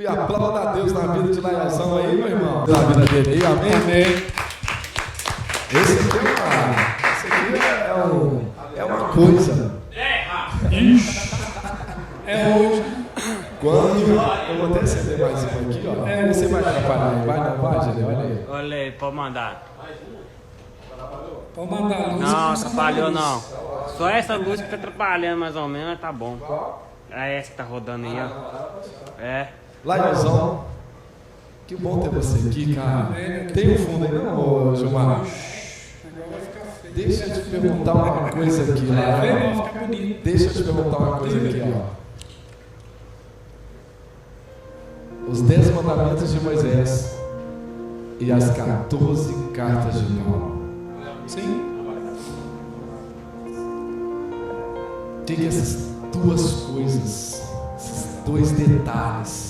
E aplauda a Deus na vida de Laiozão aí, meu irmão. Na vida dele aí, amém? Amém. Esse aqui é uma coisa. É hoje. Quando eu vou até acender mais um aqui, ó. Você vai atrapalhar aí, vai, não vai, Gilê? Olha aí. Olha aí, pode mandar. Pode mandar a luz. Não, atrapalhou não. Só essa luz que tá atrapalhando mais ou menos, tá bom. É essa que tá rodando aí, ó. É. Laiozão, que bom ter você aqui, cara. Tem um fundo aí, não, Gilmar? Agora vai ficar feio. Deixa eu te perguntar uma coisa aqui, Vai né? ficar bonito. Deixa eu te perguntar uma coisa aqui, ó. Os 10 mandamentos de Moisés e as 14 cartas de Paulo. Sim. O que essas duas coisas, esses dois detalhes,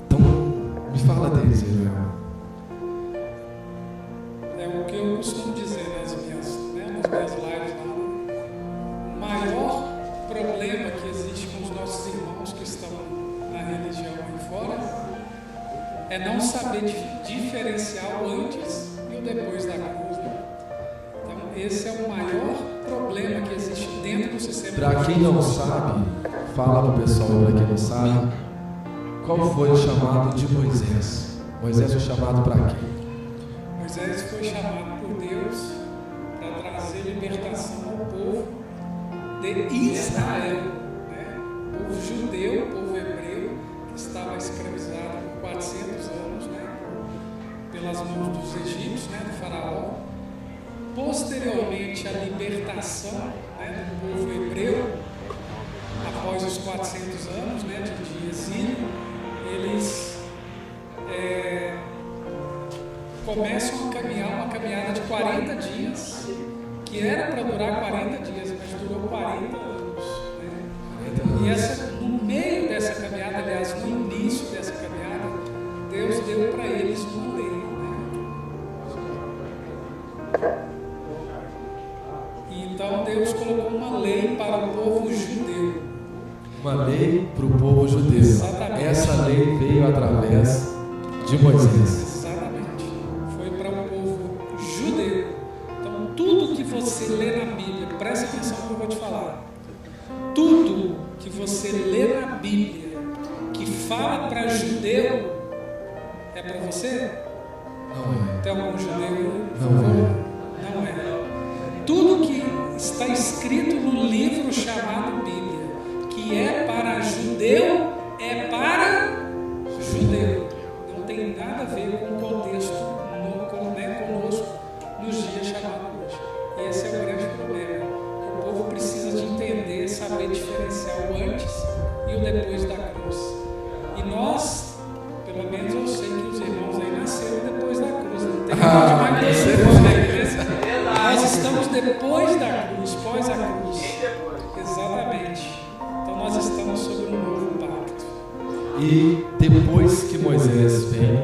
então, me fala deles, Israel. É o que eu costumo dizer nas minhas lives lá. O maior problema que existe com os nossos irmãos que estão na religião aí fora é não saber diferenciar o antes e o depois da cruz. Então, esse é o maior problema que existe dentro do sistema. Para quem não sabe, fala para o pessoal, para quem não sabe, qual foi o chamado de Moisés? Moisés foi chamado para quê? Moisés foi chamado por Deus para trazer libertação ao povo de Israel, né? O povo judeu, o povo hebreu, que estava escravizado por 400 anos, né? Pelas mãos dos egípcios, né? Do faraó. Posteriormente, a libertação, né, do povo hebreu, após os 400 anos, né, de exílio, eles começam a caminhar uma caminhada de 40 dias, que era para durar 40 dias, mas durou 40 anos. Né? E no meio dessa caminhada, aliás, no início dessa caminhada, Deus deu para eles uma lei. Então Deus colocou uma lei para o povo judeu. Uma lei para o povo judeu. Exatamente. Essa lei veio através de Moisés. Exatamente. Foi para o povo judeu. Então tudo que você lê na Bíblia, presta atenção no que eu vou te falar. Tudo que você lê na Bíblia que fala para judeu é para você? Não é. Tem algum judeu? Não é. Não é. Tudo que está escrito no livro chamado Bíblia, que é para judeu, é para judeu. Não tem nada a ver com o contexto conosco nos dias chamados hoje. E esse é o grande problema. O povo precisa de entender, saber diferenciar o antes e o depois da cruz. E nós, pelo menos eu sei que os irmãos aí nasceram depois da cruz. Não tem nada de nós estamos depois da cruz, pós a cruz. Exatamente. Então nós estamos sob um novo pacto. E depois que Moisés vem,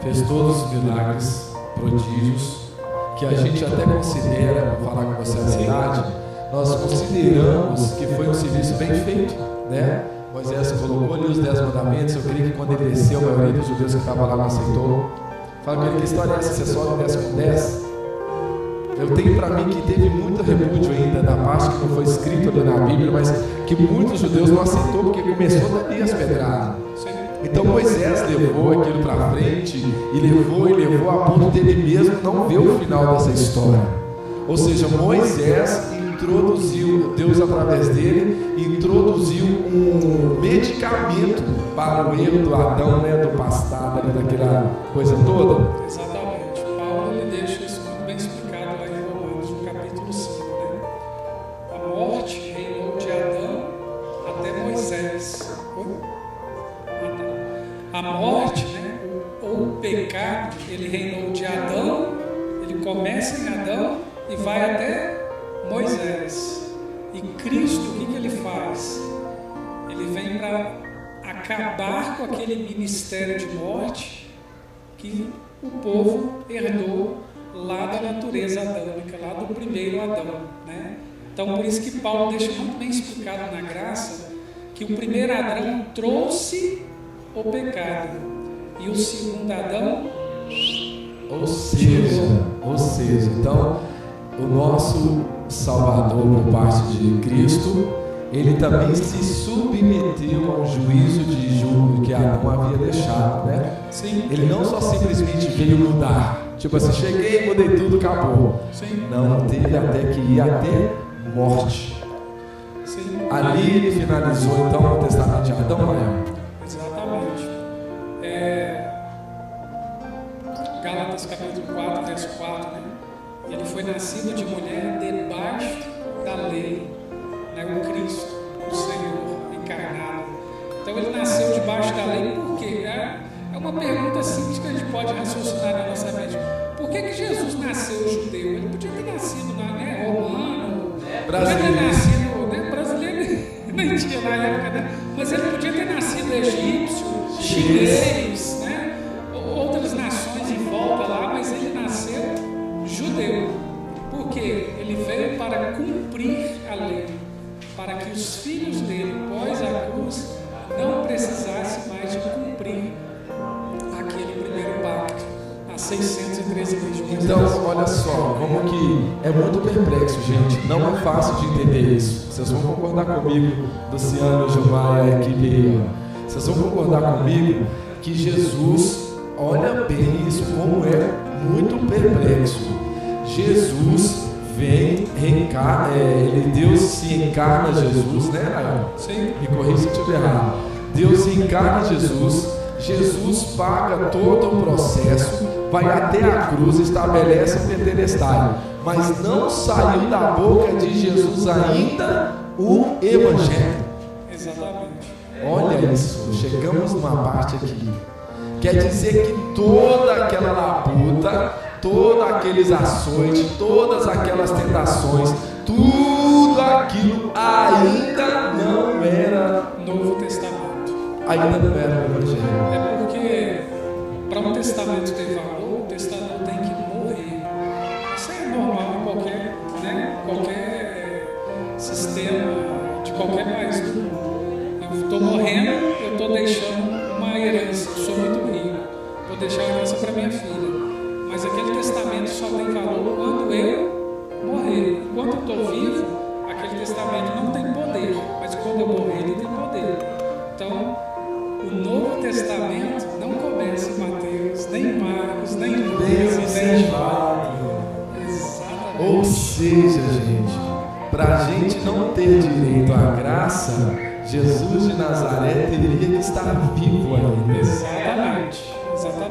fez todos os milagres, prodígios, que a gente até considera, vou falar com você a verdade, nós consideramos que foi um serviço bem feito, né? Moisés colocou ali os 10 mandamentos. Eu creio que quando ele desceu, a maioria dos judeus que estavam lá não aceitou. Fala com ele, que história é essa? Você só desce com 10? Eu tenho para mim que teve muito repúdio ainda da parte que não foi escrito ali na Bíblia, mas que muitos judeus não aceitou porque começou dali as pedradas. Então Moisés levou aquilo para frente e levou a ponto dele mesmo não ver o final dessa história. Ou seja, Moisés introduziu, Deus através dele introduziu um medicamento para o erro do Adão, né, do pastado ali, daquela coisa toda. Exatamente. Paulo ele deixa isso muito bem explicado lá em Romanos, no capítulo 5, né? A morte reinou de Adão até Moisés. A morte, né, ou o pecado, ele reinou de Adão, ele começa em Adão e vai até Moisés. E Cristo, o que ele faz? Ele vem para acabar com aquele ministério de morte que o povo herdou lá da natureza adâmica, lá do primeiro Adão, né? Então por isso que Paulo deixa muito bem explicado na graça que que o primeiro Adão trouxe o pecado e o segundo Adão. Ou seja, então, o nosso Salvador, por parte de Cristo, ele também se submeteu ao juízo de julgo que Adão havia deixado, né? Sim. Ele não só simplesmente veio mudar, tipo assim, cheguei, mudei tudo, acabou. Sim. Não, teve até que ir até morte. Sim. Ali ele finalizou então o testamento de Adão, Maia. Exatamente. Gálatas capítulo 4, verso 4, né? Ele foi nascido de mulher debaixo da lei, né? O Cristo, o Senhor encarnado. Então ele nasceu debaixo da lei, por quê? É uma pergunta simples que a gente pode raciocinar na nossa mente. Por que Jesus nasceu judeu? Ele podia ter nascido romano, brasileiro. Podia ter nascido, né? Brasileiro nem tinha na época, né? Mas ele podia ter nascido egípcio, chinês, né? Outras nações em volta lá, mas ele nasceu judeu. Por quê? Ele veio para cumprir a lei, para que os filhos dele, pós a cruz, não precisassem mais de cumprir aquele primeiro pacto, há 613 leis. Então, olha só, como que é muito perplexo, gente. Não é fácil de entender isso. Vocês vão concordar comigo, Luciano, Gilmar e a equipe aí. Vocês vão concordar comigo que Jesus, olha bem isso, como é muito perplexo. Jesus vem, Deus se encarna Jesus, né, Rael? Sim. Me corrija se eu estiver errado. Deus se encarna Jesus, Jesus paga todo o processo, vai até a cruz, estabelece o Tetelestai, mas não saiu da boca de Jesus ainda o Evangelho. Exatamente. Olha isso, chegamos numa parte aqui. Quer dizer que toda aquela labuta, todos aqueles açoites, todas aquelas tentações, tudo aquilo ainda não era Novo Testamento. Ainda não era o Evangelho. É porque para um testamento ter valor, o testador tem que morrer. Isso é normal em qualquer sistema de qualquer país do mundo. Eu estou morrendo, eu estou deixando uma herança. Eu sou muito rico, vou deixar a herança para minha filha. Mas aquele testamento só tem valor quando eu morrer. Enquanto eu estou vivo, aquele testamento não tem poder. Mas quando eu morrer, ele tem poder. Então, o Novo Testamento não começa em Mateus, nem em Marcos, nem em Lucas, nem em João. Exatamente. Ou seja, gente, para a gente não ter direito à graça, Jesus de Nazaré teria que estar vivo ainda. Exatamente.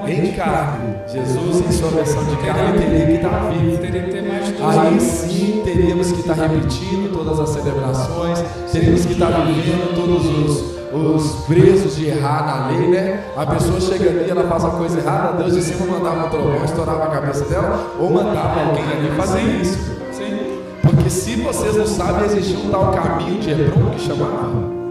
Em carne, Jesus em sua versão de carne teria que estar vivo. Teria que ter mais de 2 Aí anos. sim teríamos que estar repetindo todas as celebrações, teríamos que estar vivendo todos os presos de errar na lei, né? A pessoa chega ali, ela faz a coisa errada, Deus de cima mandava um trovão, estourava a cabeça dela, ou mandava alguém ali fazer isso. Sim. Porque se vocês não sabem, existia um tal caminho de Hebron que chamava.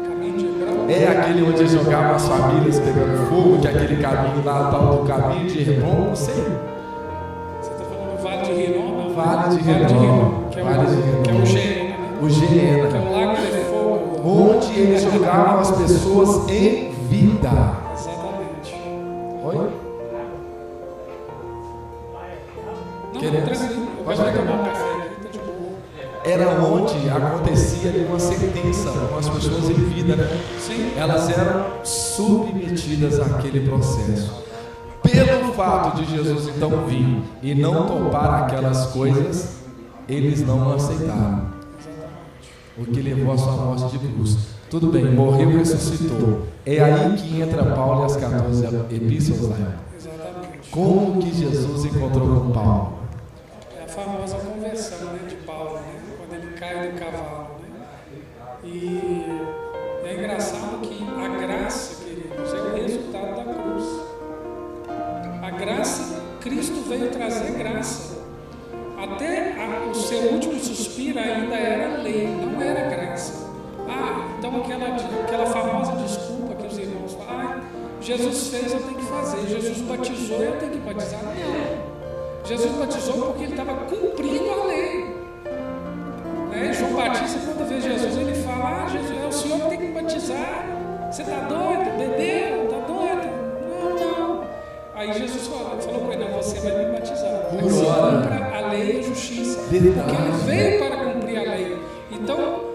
Caminho de Hebron. É aquele onde jogavam as famílias pegando fogo, que é aquele caminho lá, tal do caminho de Hebron, não sei. Você está falando do Vale de Rinom? Não? Vale de Rinom. Que é Vale de Rinom. que é o Gênero, né? O Gênero. Que é o Lago de Fogo. Onde eles jogavam as pessoas em vida. Exatamente. Oi? Não, Queremos? tranquilo. Eu Pode gosto de pegar. tomar um café aqui, tá de boa. Era onde acontecia ali uma sentença com as pessoas em vida, né? Sim. Elas eram submetidas àquele processo. Pelo fato de Jesus então vir e não topar aquelas coisas, eles não aceitaram. O que levou a sua morte de cruz. Tudo bem, morreu e ressuscitou. É aí que entra Paulo e as 14 epístolas lá. Exatamente. Como que Jesus encontrou com Paulo? É a famosa conversão, né, de Paulo, né? Quando ele cai do cavalo, né? E é engraçado que a graça, queridos, é o resultado da cruz. A graça, Cristo veio trazer graça. Até o seu último suspiro ainda era lei, não era graça. Então aquela famosa desculpa que os irmãos falam, Jesus fez, eu tenho que fazer. Jesus batizou, eu tenho que batizar. Não. Jesus batizou porque ele estava cumprindo a lei. João Batista, quando vê Jesus, ele fala, Jesus é o senhor que tem que batizar. Você está doido? Bebeu? Está doido? Não. Aí Jesus falou com ele, não, você vai me batizar. Você cumpra a lei e a justiça. Porque ele veio para cumprir a lei. Então,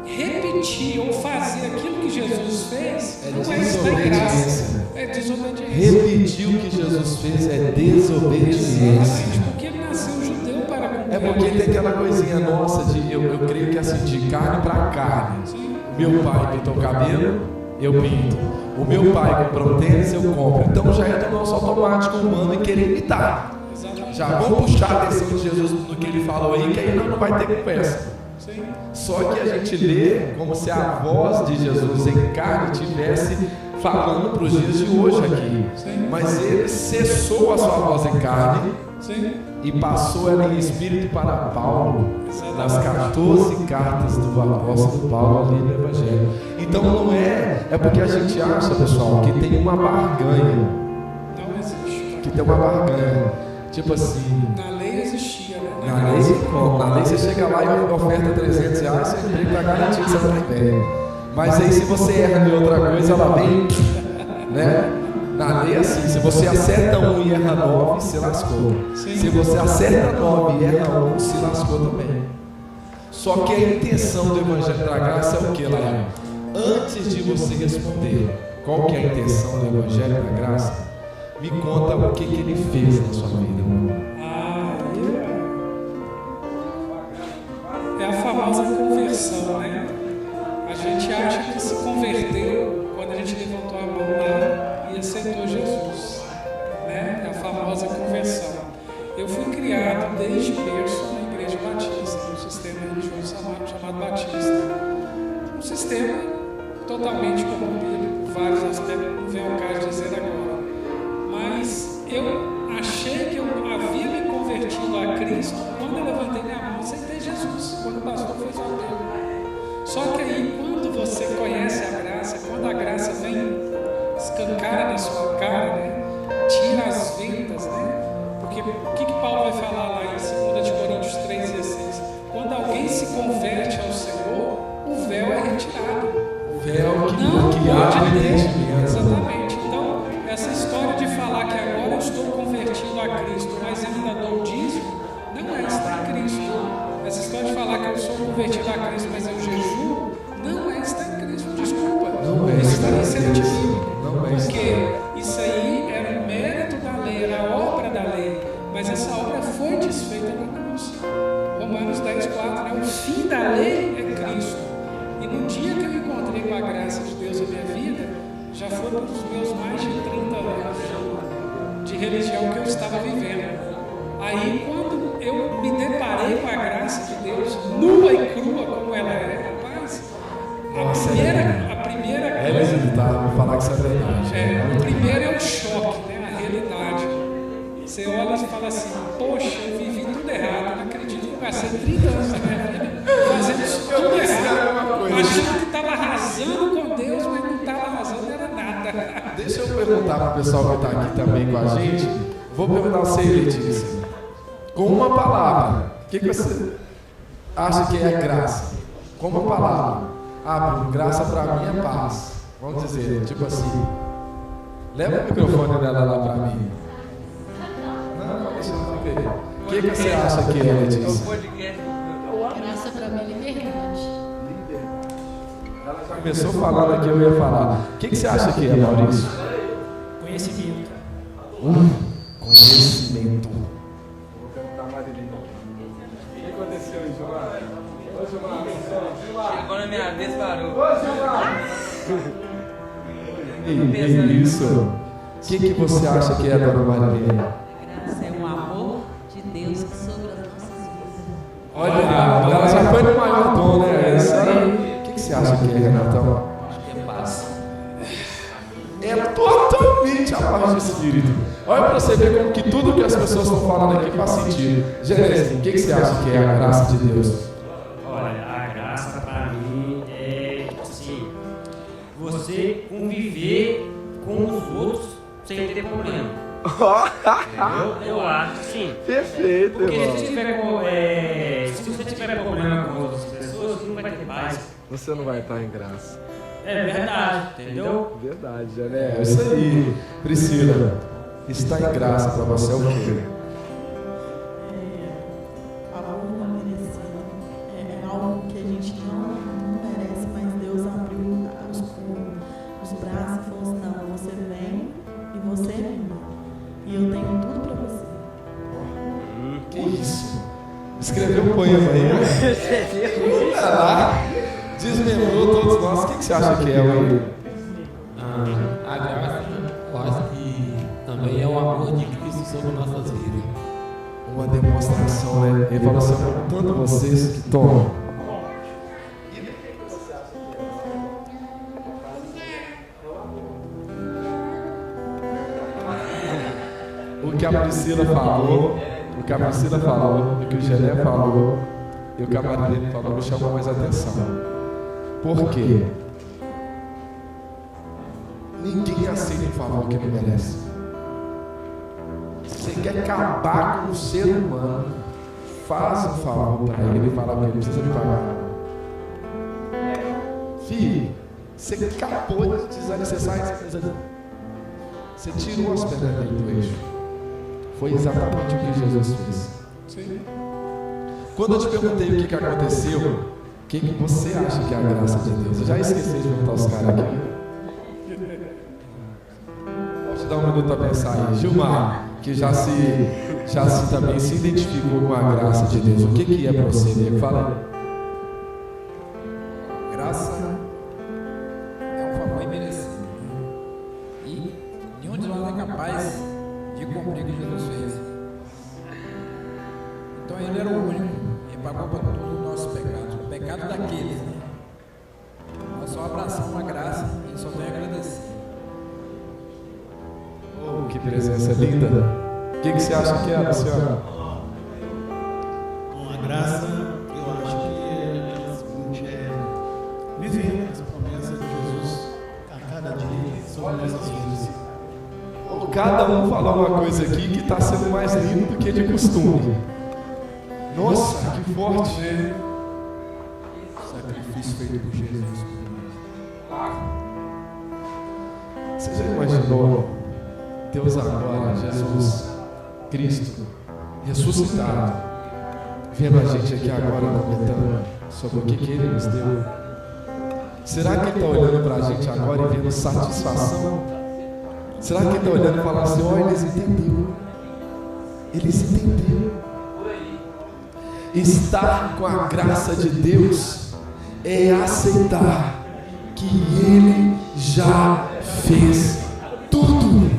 repetir ou fazer aquilo que Jesus fez não é estar em graça. É desobediência. Repetir o que Jesus fez é desobediência. Exatamente, porque ele nasceu judeu para cumprir. É porque tem aquela coisinha nossa de, eu creio que é assim, de carne para carne. Sim. Meu pai pintou o cabelo, eu pinto. O meu pai comprou tênis, eu compro. Então já é do nosso automático humano em querer imitar. Exatamente. Já vamos puxar a atenção de Jesus no que ele falou aí, que aí não vai ter conversa. Sim. Só que a gente lê como se a voz de Jesus em carne estivesse falando para os dias de hoje aqui. Sim. Mas ele cessou a sua voz em carne. Sim. E passou ela em espírito para Paulo, nas 14 cartas do apóstolo Paulo ali no Evangelho. Então não é porque a gente acha, pessoal, que tem uma barganha. Não existe. Que tem uma barganha. Tipo assim. Na lei existia, né? Na lei você chega lá e oferta R$300, seu emprego está garantido, você não tem. Mas aí se você erra em outra coisa, ela vem, né? Na lei é assim, se você acerta 1 e erra 9, se lascou. Sim. Se você acerta 9 e erra 1, se lascou também. Só que a intenção do Evangelho da Graça é o que, Laia? Antes de você responder qual que é a intenção do Evangelho da Graça, me conta o que ele fez na sua vida. É a famosa conversão, né? A gente acha que se converteu quando a gente levantou a mão lá e aceitou Jesus, né? É a famosa conversão. Eu fui criado desde berço na Igreja Batista, no sistema religioso chamado Batista. Um sistema totalmente corrompido por vários aspectos, não vem ao caso de dizer agora. Mas eu achei que eu havia me convertido a Cristo quando eu levantei minha mão e aceitei Jesus, quando o pastor fez o apelo. Só que aí, quando você conhece a graça, quando a graça vem escancara na sua cara, né? Tira as vendas, né? Porque o que Paulo vai falar lá em 2 Coríntios 3,16? Quando alguém se converte ao Senhor, o véu é retirado. O véu que não pode ter. entendimento. Exatamente. Então, essa história de falar que agora eu estou convertido a Cristo, mas ainda dou dízimo, não é estar em Cristo. Essa história de falar que eu sou convertido a Cristo, mas eu jejuo, não é estar em Cristo. Desculpa. Não é estar em Cristo. Porque isso aí era o mérito da lei, era a obra da lei, mas essa obra foi desfeita na cruz. Romanos 10,4, né? O fim da lei é Cristo. E no dia que eu encontrei com a graça de Deus na minha vida, já foi para os meus mais de 30 anos de religião que eu estava vivendo. Aí quando eu me deparei com a graça de Deus, nua e crua como ela é, rapaz, a primeira coisa. Vou falar que isso é verdade. O primeiro é o choque, né? A realidade. Você olha e fala assim, poxa, eu vivi tudo errado, eu não acredito que eu passei 30 anos da minha vida fazendo isso tudo errado, achando que estava arrasando com Deus, mas não estava arrasando, era nada. Deixa eu perguntar para o pessoal que está aqui também com a gente. Vou perguntar a você, Letícia. Com uma palavra, o que você acha que é graça? Com uma palavra. Bruno, graça para mim é paz. Vamos dizer, tipo assim. Leva o microfone dela lá para mim. Não, deixa eu ver. O que você acha que é, Letícia? Graça para mim é liberdade. Ela já começou falando aqui, eu ia falar. O que você acha que é, Maurício? Conhecimento. Conhecimento. Vou perguntar a Marilene. O que aconteceu aí, Gilmar? Ô, Gilmar. Chegou na minha vez, parou. Ô, Gilmar. Isso. O que você acha que é, dona Marilene? Graça é um amor de Deus sobre as nossas vidas. Olha, ela já foi no maior tom, né? O que você acha que é, Renatão? Acho que é paz. É totalmente a paz do Espírito. Olha para você ver como que tudo que as pessoas estão falando aqui faz sentido. Genésio, o que você acha que é a graça de Deus? Olha, a graça para mim é assim, você conviver com os outros sem ter problema. Eu acho assim. Perfeito, Porque irmão. se você tiver problema com outras pessoas, você não vai ter paz. você não vai estar em graça. É verdade, entendeu? Verdade, né? É isso aí. Priscila, estar em graça para você é o quê? Favor não merecido. É algo que a gente não merece, mas Deus abriu os braços e falou assim: não, você vem e você é minha. E eu tenho tudo para você. Que isso? Escreveu um poema aí, né? Olha lá, desmembrou todos nós. O que você acha que é, Will? A graça, eu acho que também é o amor de Cristo sobre nossas vidas. Uma demonstração, né? Ele falou assim: tanto vocês que tomam. O que a Priscila falou, o que a Priscila falou, o que o Gelé falou e o camarim falou me chamou mais atenção. Por quê? Ninguém aceita um favor que não merece. Se você quer acabar com o ser humano, faz um favor para ele e fala que ele precisa me pagar. Filho, você acabou de desalicerçar, você tirou as pedras dele do eixo. Foi exatamente o que Jesus fez. Sim. Quando eu te perguntei o que aconteceu, o que você acha que é a graça de Deus? Eu já esqueci de perguntar os caras aqui. Vou te dar um minuto para pensar aí. Gilmar, que já também se identificou com a graça de Deus. O que é para você, Diego? Fala aí. Graça é um favor imerecido. E nenhum de nós é capaz de cumprir o que Jesus fez. Então ele era o único. Ele pagou por todos os nossos pecados. O pecado daqueles, né? Nós só abraçamos a graça e só tem a agradecer. Oh, que presença linda. O que você acha que é, senhora? Com a graça, eu acho que é o seguinte, viver as promessas de Jesus a cada dia sobre nossas vidas. Cada um falou uma coisa aqui que está sendo mais lindo do que de costume. Nossa, que forte! Sacrifício feito por Jesus. Você já imaginou Deus agora, Jesus Cristo, ressuscitado, vendo a gente aqui agora comentando sobre o que Ele nos deu? Será que Ele está olhando para a gente agora e vendo satisfação? Será que Ele está olhando e falando assim: olha, eles entenderam. Eles entenderam. Estar com a graça de Deus é aceitar que Ele já fez tudo.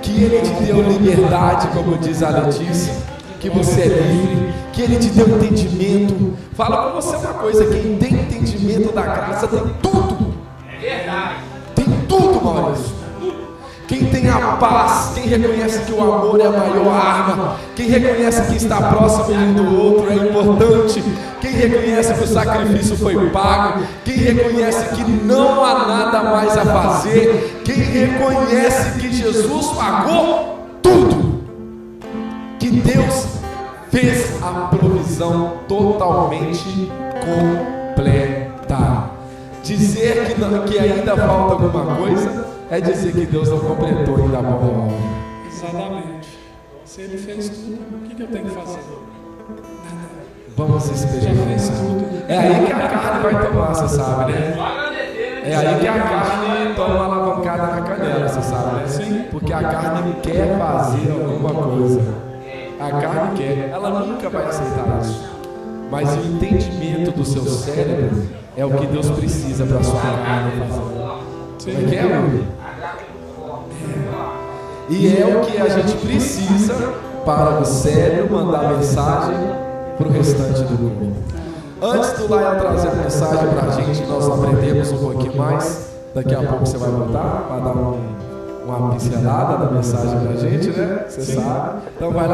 Que Ele te deu liberdade, como diz a Letícia, que você é livre, que Ele te deu entendimento. Fala para você uma coisa: quem tem entendimento da graça tem tudo. É verdade. Tem tudo, Maurício. Quem tem a paz, quem reconhece que o amor é a maior arma, quem reconhece que estar próximo um do outro é importante, quem reconhece que o sacrifício foi pago, quem reconhece que não há nada mais a fazer, quem reconhece que Jesus pagou tudo, que Deus fez a provisão totalmente completa. Dizer que ainda falta alguma coisa é dizer que Deus não completou ainda a boa obra. Exatamente. Se Ele fez tudo, o que eu tenho que fazer? Nada. Vamos experimentar. Já fez tudo. É aí que a carne vai tomar, você sabe, né? É aí que a carne toma uma alavancada na canela, você sabe, né? Sim. Porque a carne quer fazer alguma coisa. A carne quer, ela nunca vai aceitar isso. Mas o entendimento do seu cérebro é o que Deus precisa para a sua carne fazer. Como é que é, Will? E é o que a gente precisa para o cérebro mandar mensagem para o restante do corpo. Antes do Lael trazer a mensagem para a gente, nós aprendemos um pouquinho mais. Daqui a pouco você vai voltar para dar uma pincelada da mensagem para a gente, né? Você sabe. Então vai lá.